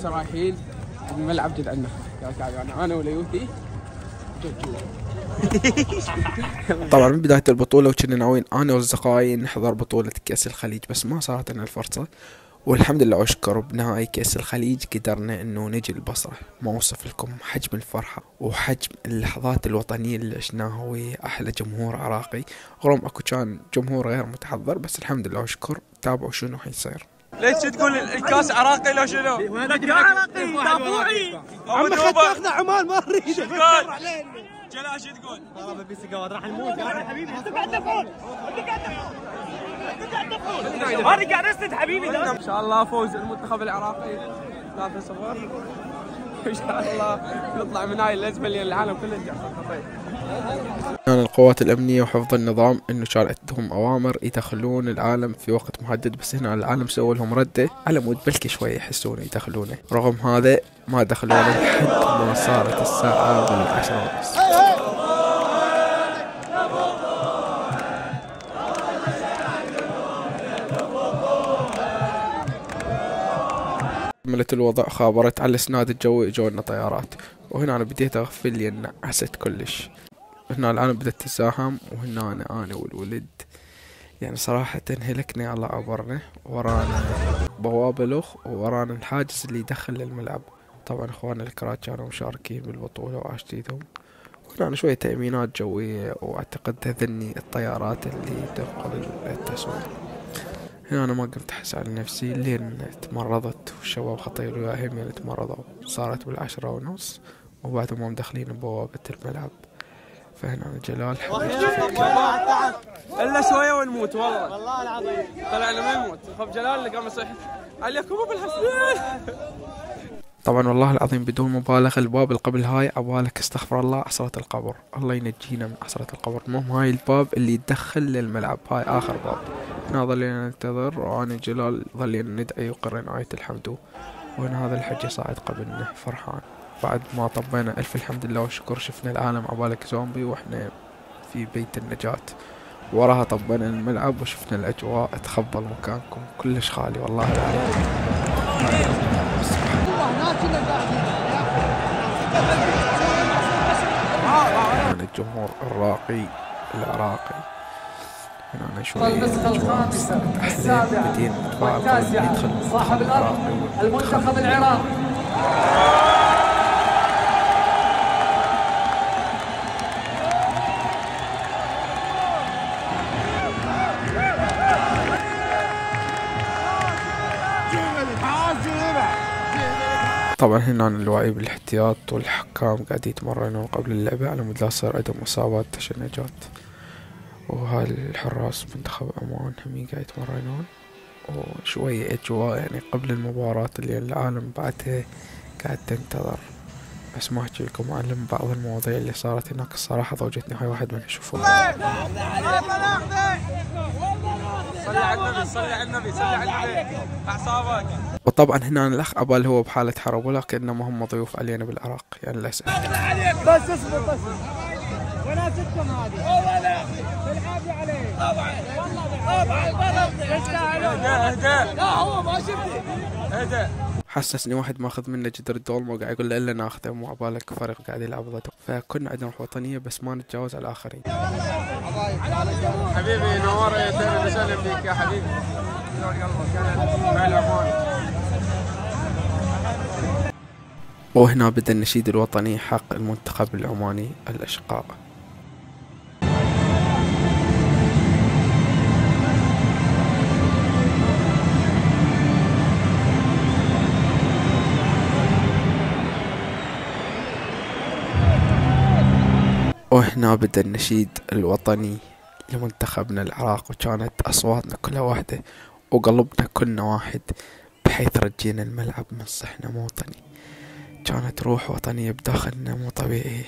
هسه رايحين الملعب جد عندنا يعني انا وليوثي طبعا من بداية البطولة وكنا ناويين انا واصدقائي نحضر بطولة كأس الخليج، بس ما صارت لنا الفرصة. والحمد لله واشكر بنهائي كأس الخليج قدرنا انه نجي البصرة. ما اوصف لكم حجم الفرحة وحجم اللحظات الوطنية اللي عشناها ويا احلى جمهور عراقي، رغم اكو كان جمهور غير متحضر، بس الحمد لله واشكر. تابعوا شنو حيصير. ليش تقول الكاس عراقي لو شنو؟ الكاس عراقي دافوعي عم خدتنا عمان ما نريد جلا شو تقول؟ والله ببي سيجاره راح نموت يا حبيبي. انت قاعد تفول انا قاعد اسند حبيبي. ان شاء الله فوز المنتخب العراقي 3-0 ان شاء الله نطلع من هاي الازمه اللي العالم كله جالس. كان القوات الأمنية وحفظ النظام إنه كان عندهم أوامر يدخلون العالم في وقت محدد، بس هنا العالم سووا لهم ردة على مود بلكي شوية يحسون يدخلونه. رغم هذا ما دخلونه لحد ما صارت الساعة 10:30. كملت الوضع، خابرت على الإسناد الجوي اجونا طيارات، وهنا أنا بديت أغفل لأن عست كلش. هنا العالم بدأت تتزاحم، وهنا أنا والولد يعني صراحة هلكنا الله عبرنا. ورانا بوابة لخ وورانا الحاجز اللي يدخل للملعب. طبعا اخواننا الكرات كانوا مشاركين بالبطولة وعاشتيدهم. وهنا شوية تأمينات جوية، واعتقد هذني الطيارات اللي تنقل التصوير. هنا أنا ما قمت أحس على نفسي لين تمرضت، والشباب خطير وياهم يعني تمرضوا. صارت 10:30 وبعد ما مدخلين بوابة الملعب. فهنا أنا جلال الا شويه ونموت والله العظيم طلعنا ما يموت. خف جلال اللي قام يصيح عليكم بالحسن. طبعا والله العظيم بدون مبالغة الباب اللي قبل هاي عبالك استغفر الله عصرة القبر. الله ينجينا من عصرة القبر. المهم هاي الباب اللي يدخل للملعب، هاي آخر باب. هنا ظلينا ننتظر، وأنا جلال ظلينا ندعي وقرينا آية الحمد. وهنا هذا الحجي صاعد قبلنا فرحان. بعد ما طبينا ألف الحمد لله والشكر شفنا العالم عبالك زومبي وإحنا في بيت النجاة. وراها طبينا الملعب وشفنا الأجواء. تخبل مكانكم كلش خالي والله العظيم. أنا الجمهور الراقي العراقي. هنا أنا شوي الخامسة السابعة والتاسعة صاحب الأرض المنتخب العراقي. طبعا هنا الوعي بالاحتياط والحكام قاعد يتمرنون قبل اللعبة على مود لا يصير عندهم إصابات تشنجات. وهاي الحراس منتخب عمان هم قاعد يتمرنون. وشوية أجواء يعني قبل المباراة اللي العالم بعدها قاعد تنتظر. بس ما أحكي لكم عن بعض المواضيع اللي صارت هناك. الصراحة ضوجتني هاي واحد من يشوفون. صلي على النبي صلي على النبي صلي على النبي أعصابك. وطبعا هنا الأخ عبال هو بحالة حرب، ولكنهم هم ضيوف علينا بالعراق يعني للأسف. بس اصبر بس وناستكم هذه بالعافيه عليك طبعا اهدى لا هو ما شفتي اهدى. حسسني واحد ماخذ منه جدر الدولمة وقاعد يقول له إلا ناخذه، مو عبالك فريق قاعد يلعب ضده. فكنا عندنا روح وطنية بس ما نتجاوز على الآخرين. حبيبي نور يا وسهلا بك يا حبيبي. وهنا بدأ النشيد الوطني حق المنتخب العماني الأشقاء. وهنا بدأ النشيد الوطني لمنتخبنا العراق، وكانت أصواتنا كلها واحدة وقلبنا كلنا واحد، بحيث رجينا الملعب من صحنا مو وطني. كانت روح وطنية بداخلنا مو طبيعي،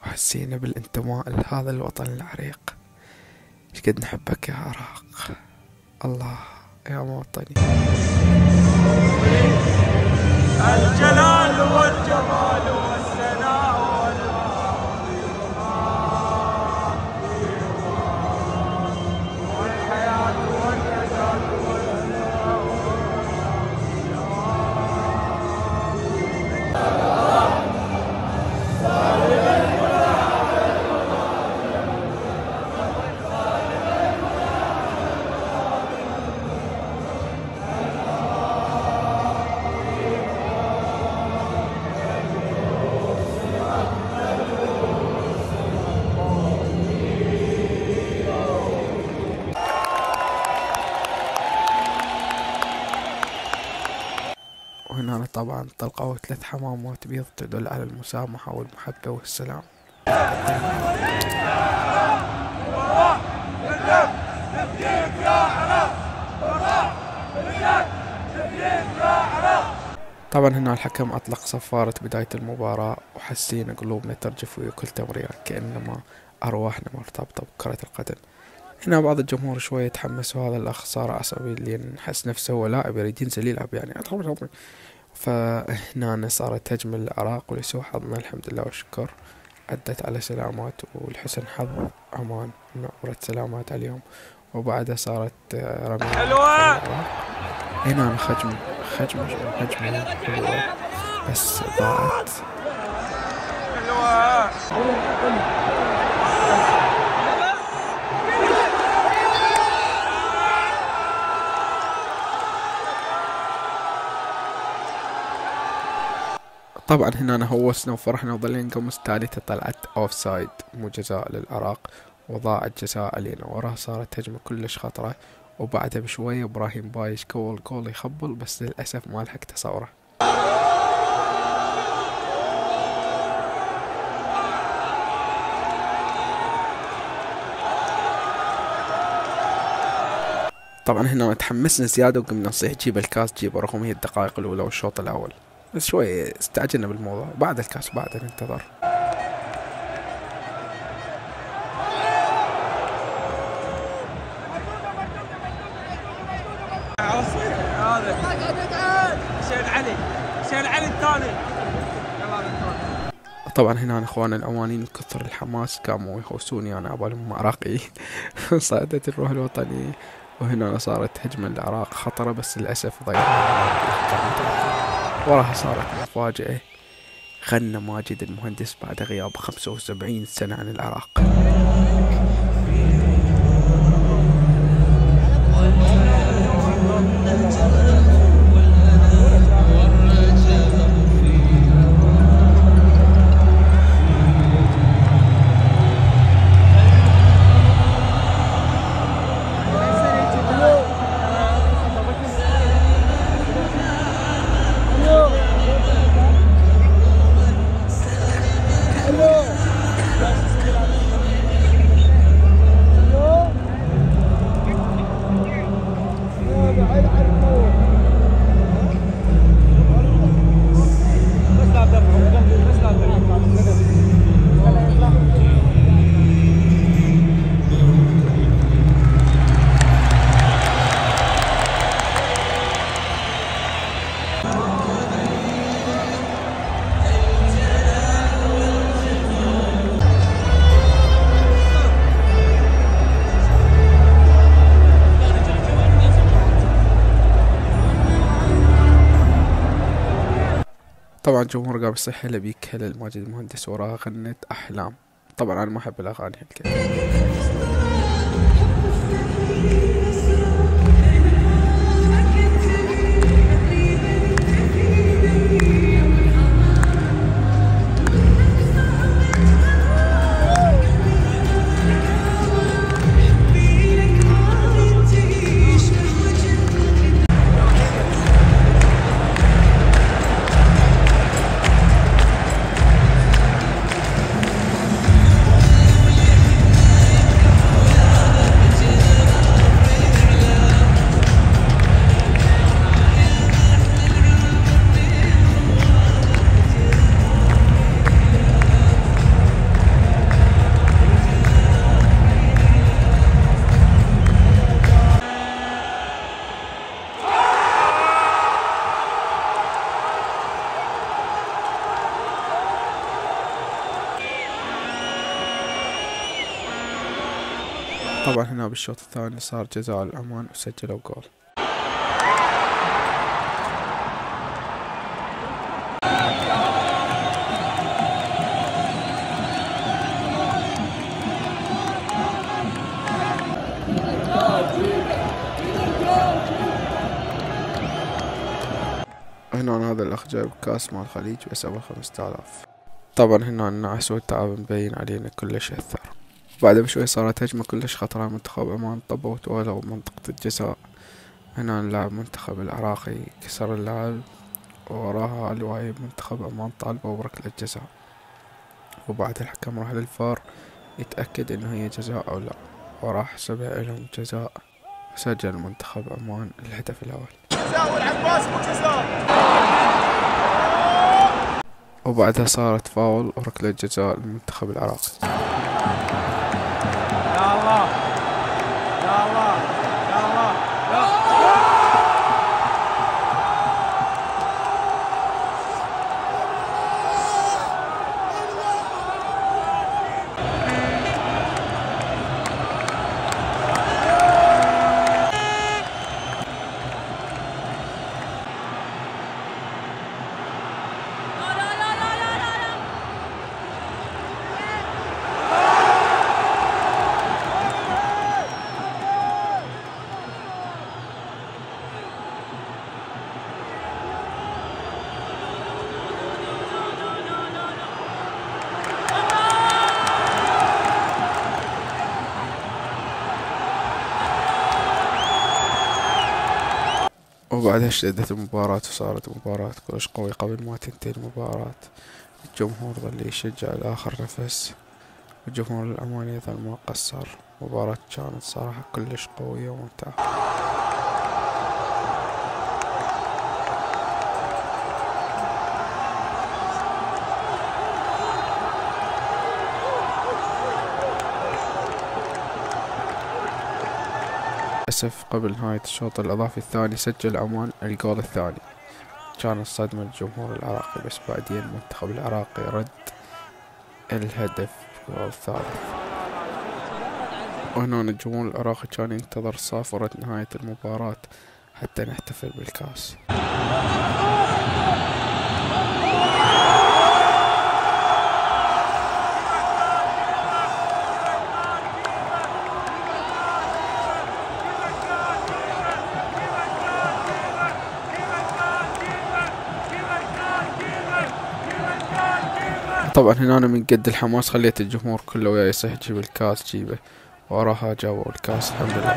وحسينا بالانتماء لهذا الوطن العريق. شقد نحبك يا عراق، الله يا موطني. الجلال والجمال والثناء والحياة والنجاة والثناء وهنا طبعا طلقوا 3 حمامات بيض تدل على المسامحة والمحبة والسلام. طبعا هنا الحكم أطلق صفارة بداية المباراة، وحسينا قلوبنا ترجف ويا كل تمريرة كأنما أرواحنا مرتبطة بكرة القدم. هنا بعض الجمهور شوية تحمس، وهذا الأخ صار عصبي لأن حس نفسه هو لاعب يريد ينزل يلعب يعني. فهنا صارت هجمة للعراق، ولسوء حظنا الحمد لله والشكر عدت على سلامات، والحسن حظ عمان نورت سلامات عليهم، وبعدها صارت رمي حلوة. هنا هجمة حلوة بس ضاعت. حلوة. طبعا هنا هوسنا وفرحنا وظلينا نقمص. تالتها طلعت اوف سايد، مو جزاء للعراق، وضاعت جزاء علينا. وراها صارت هجمة كلش خطرة، وبعدها بشوية ابراهيم بايش جول يخبل، بس للأسف ما لحق تصوره. طبعا هنا تحمسنا زيادة وقمنا نصيح جيب الكاس جيبه، رغم هي الدقائق الأولى والشوط الأول، بس شوي استعجلنا بالموضوع. بعد الكاس بعد ننتظر. هذا شيل علي الثاني. طبعا هنا اخواننا العوانين كثر الحماس قاموا يهوسوني انا عبالهم عراقي صعدت الروح الوطنية. وهنا صارت هجمة للعراق خطرة، بس للأسف ضيعها. وراها صارت مفاجأة، غنى ماجد المهندس بعد غياب 75 سنة عن العراق. طبعا الجمهور قام يصيح هلا بيك هلا الماجد المهندس، وراها غنت أحلام. طبعا أنا ما أحب الأغاني هالكثير. طبعا هنا بالشوط الثاني صار جزاء العمان وسجلوا جول. هنا هذا الأخ جايب كاس مال الخليج بس أبو 5000. طبعا هنا النعس والتعب مبين علينا كلش أثر. بعد بشوي صارت هجمة كلش خطرة. منتخب عمان طبوا وتولوا منطقة الجزاء. هنا اللاعب منتخب العراقي كسر اللاعب ووراها لواء منتخب عمان طالبوا بركلة جزاء، وبعد الحكم راح للفار يتأكد انه هي جزاء او لا، وراح حسبها لهم جزاء، سجل منتخب عمان الهدف الاول. جزاء والعباس وجزاء. وبعدها صارت فاول وركلة جزاء للمنتخب العراقي. يا الله يا الله يا الله يا وبعدها اشتدت المباراة وصارت مباراة كلش قوية. قبل ما تنتهي المباراة الجمهور ظل يشجع لآخر نفس، والجمهور العماني ظل ما قصر. مباراة كانت صراحة كلش قوية وممتعة. للأسف قبل نهاية الشوط الإضافي الثاني سجل عمان الجول الثاني، كانت صدمة للجمهور العراقي، بس بعدين المنتخب العراقي رد الهدف بالجول الثالث. وهنا الجمهور العراقي كان ينتظر صافرة نهاية المباراة حتى نحتفل بالكاس. طبعا هنا أنا من قد الحماس خليت الجمهور كله وياي يصيح جيب الكاس جيبه، وراها جابوا الكاس الحمد لله.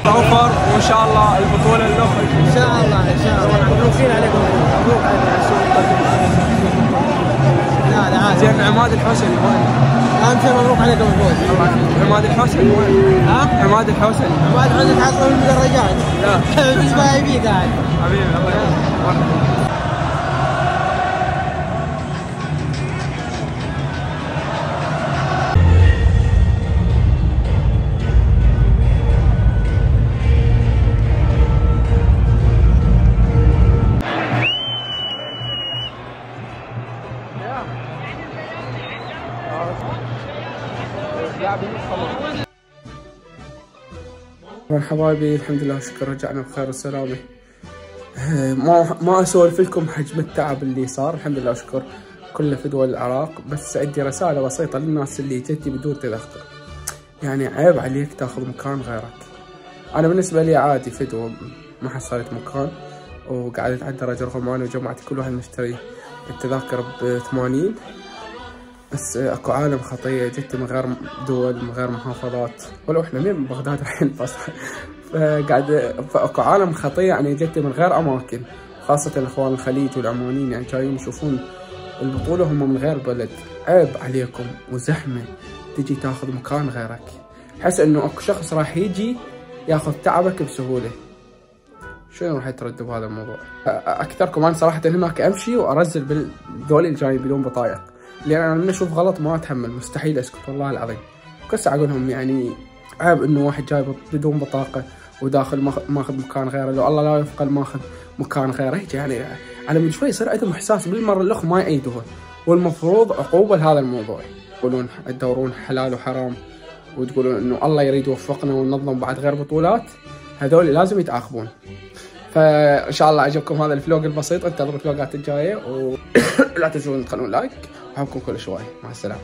اوفر وان شاء الله البطوله الاخرى ان شاء الله ان شاء الله. مبروكين عليكم، مبروك على زين. عماد الحوسني وين؟ امس مبروك عليكم الفوز. عماد الحوسني وين؟ ها؟ عماد الحوسني. عماد الحوسني تحصلوا المدرجات. لا بالنسبه لي قاعد حبيبي الله يحفظك. طبعا حبايبي الحمد لله شكرا رجعنا بخير وسلامة. ما اسولف لكم حجم التعب اللي صار، الحمد لله شكر كله في دول العراق. بس عندي رسالة بسيطة للناس اللي جتي بدون تذكر، يعني عيب عليك تاخذ مكان غيرك. انا بالنسبة لي عادي فدوة ما حصلت مكان وقعدت على الدرجة رقم 8 وجمعت كل واحد مشتري التذاكر ب80. بس اكو عالم خطية جت من غير دول من غير محافظات، ولو احنا من بغداد الحين بس فاكو عالم خطية يعني جت من غير اماكن، خاصة الاخوان الخليج والعمانيين يعني جايين يشوفون البطولة هم من غير بلد. عيب عليكم وزحمة تجي تاخذ مكان غيرك. حس انه اكو شخص راح يجي ياخذ تعبك بسهولة. شنو راح تردوا بهذا الموضوع؟ اكثركم انا صراحة هناك امشي وارزل بالذول اللي جايين بدون بطايق، لان انا من اشوف غلط ما اتحمل، مستحيل اسكت والله العظيم. كسر اقول لهم يعني عيب انه واحد جاي بدون بطاقة وداخل ماخذ مكان غيره، لو الله لا يوفقه ماخذ مكان غيره، يعني على مود شوي يصير عندهم احساس بالمره الاخ ما يأيدوه، والمفروض عقوبه لهذا الموضوع. يقولون تدورون حلال وحرام وتقولون انه الله يريد يوفقنا وننظم بعد غير بطولات، هذول لازم يتعاقبون. فان شاء الله عجبكم هذا الفلوق البسيط، انتظروا الفلوقات الجايه ولا تنسون تخلون لايك، احبكم كل شوي، مع السلامه.